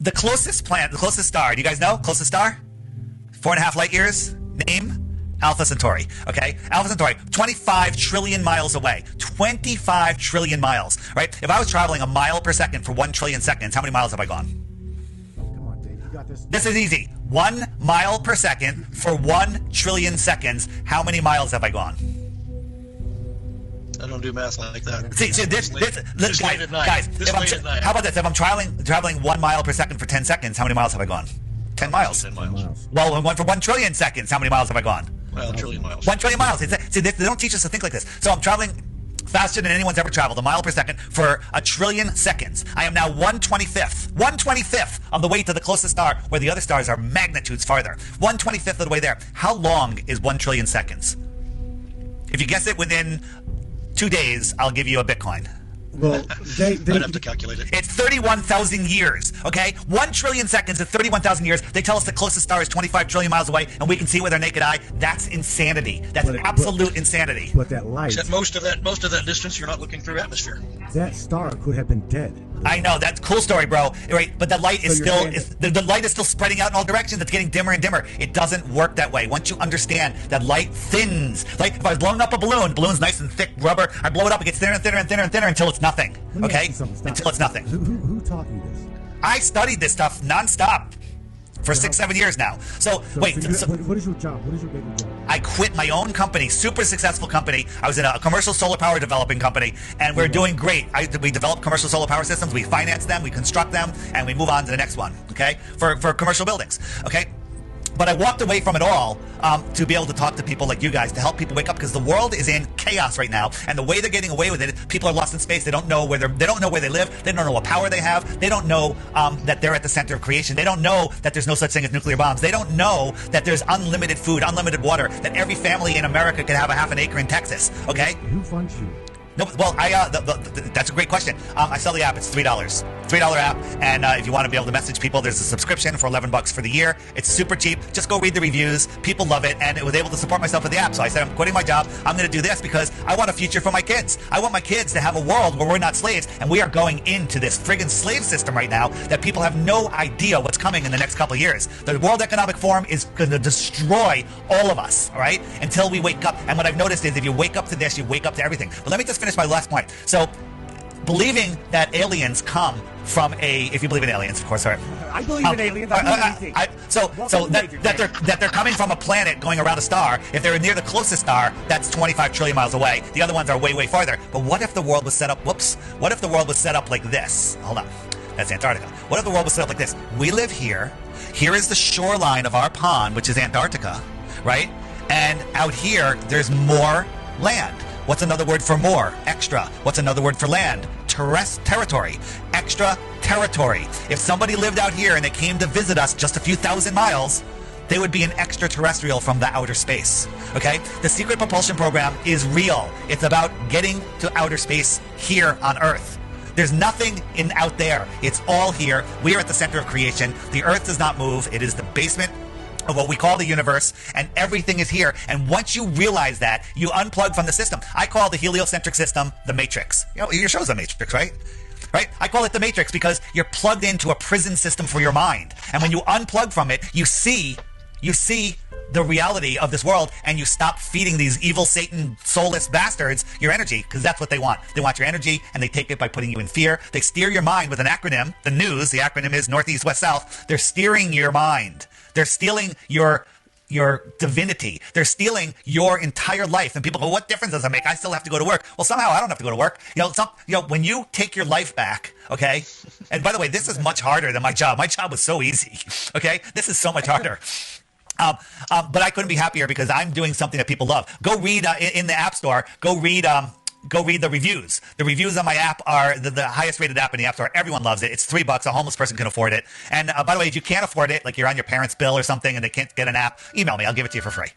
The closest planet, the closest star. Do you guys know? Closest star? 4.5 light years. Name? Alpha Centauri. Okay? Alpha Centauri, 25 trillion miles away. 25 trillion miles, right? If I was traveling a mile per second for 1 trillion seconds, how many miles have I gone? Come on, Dave. You got this. This is easy. 1 mile per second for 1 trillion seconds. How many miles have I gone? I don't do math like that. See, guys, how about this? If I'm traveling 1 mile per second for 10 seconds, how many miles have I gone? 10 miles. 10 miles. Well, I'm going for 1 trillion seconds. How many miles have I gone? Well, a trillion miles. 1 trillion miles. See, they don't teach us to think like this. So I'm traveling faster than anyone's ever traveled, a mile per second for a trillion seconds. I am now 1/25th of the way to the closest star, where the other stars are magnitudes farther. 1/25th of the way there. How long is 1 trillion seconds? If you guess it within 2 days, I'll give you a Bitcoin. Well, I'd have to calculate it. It's 31,000 years, okay? 1 trillion seconds is 31,000 years. They tell us the closest star is 25 trillion miles away, and we can see with our naked eye. That's insanity. That's absolute insanity. But that light, Except most of that distance, you're not looking through atmosphere. that star could have been dead. I know, that's a cool story, bro. Right, but the light is So still you're saying the light is still spreading out in all directions. It's getting dimmer and dimmer. It doesn't work that way. Once you understand that light thins, like if I was blowing up a balloon's nice and thick rubber. I blow it up, it gets thinner and thinner and thinner and thinner until it's nothing. Let me ask Okay, you something. Stop. until it's nothing. Who taught you this? I studied this stuff nonstop for 6-7 years now. So What is your job? What is your daily job? I quit my own company, super successful company. I was in a commercial solar power developing company, and we're doing great. We develop commercial solar power systems, we finance them, we construct them, and we move on to the next one, okay, for commercial buildings, okay? But I walked away from it all to be able to talk to people like you guys, to help people wake up, because the world is in chaos right now, and the way they're getting away with it, people are lost in space. They don't know where they don't know where they live. They don't know what power they have. They don't know that they're at the center of creation. They don't know that there's no such thing as nuclear bombs. They don't know that there's unlimited food, unlimited water, that every family in America can have a half an acre in Texas. Okay? Who funds you? No, well, that's a great question. I sell the app. It's $3, $3 app, and if you want to be able to message people, there's a subscription for $11 for the year. It's super cheap. Just go read the reviews. People love it, and it was able to support myself with the app. So I said, I'm quitting my job. I'm going to do this because I want a future for my kids. I want my kids to have a world where we're not slaves, and we are going into this friggin' slave system right now that people have no idea what's coming in the next couple of years. The World Economic Forum is going to destroy all of us, all right, until we wake up. And what I've noticed is if you wake up to this, you wake up to everything. But let me just finish my last point. So, believing that aliens come from if you believe in aliens, of course, sorry. I believe in aliens. I believe in anything. That they're coming from a planet going around a star. If they're near the closest star, that's 25 trillion miles away. The other ones are way, way farther. But what if the world was set up? Whoops. What if the world was set up like this? Hold on. That's Antarctica. What if the world was set up like this? We live here. Here is the shoreline of our pond, which is Antarctica, right? And out here, there's more land. What's another word for more? Extra. What's another word for land? Territory. Extra territory. If somebody lived out here and they came to visit us just a few thousand miles, they would be an extraterrestrial from the outer space. Okay? The secret propulsion program is real. It's about getting to outer space here on Earth. There's nothing out there. It's all here. We are at the center of creation. The Earth does not move. It is the basement of what we call the universe, and everything is here. And once you realize that, you unplug from the system. I call the heliocentric system the Matrix. You know, your show's the Matrix, right? Right? I call it the Matrix because you're plugged into a prison system for your mind. And when you unplug from it, you see the reality of this world, and you stop feeding these evil Satan soulless bastards your energy, because that's what they want. They want your energy, and they take it by putting you in fear. They steer your mind with an acronym, the news. The acronym is Northeast, West, South. They're steering your mind. They're stealing your divinity. They're stealing your entire life. And people go, what difference does it make? I still have to go to work. Well, somehow I don't have to go to work. When you take your life back, okay? And by the way, this is much harder than my job. My job was so easy, okay? This is so much harder. But I couldn't be happier because I'm doing something that people love. Go read in the App Store. Go read the reviews. The reviews on my app are the highest rated app in the App Store. Everyone loves it. It's $3. A homeless person can afford it. And by the way, if you can't afford it, like you're on your parents' bill or something and they can't get an app, email me. I'll give it to you for free.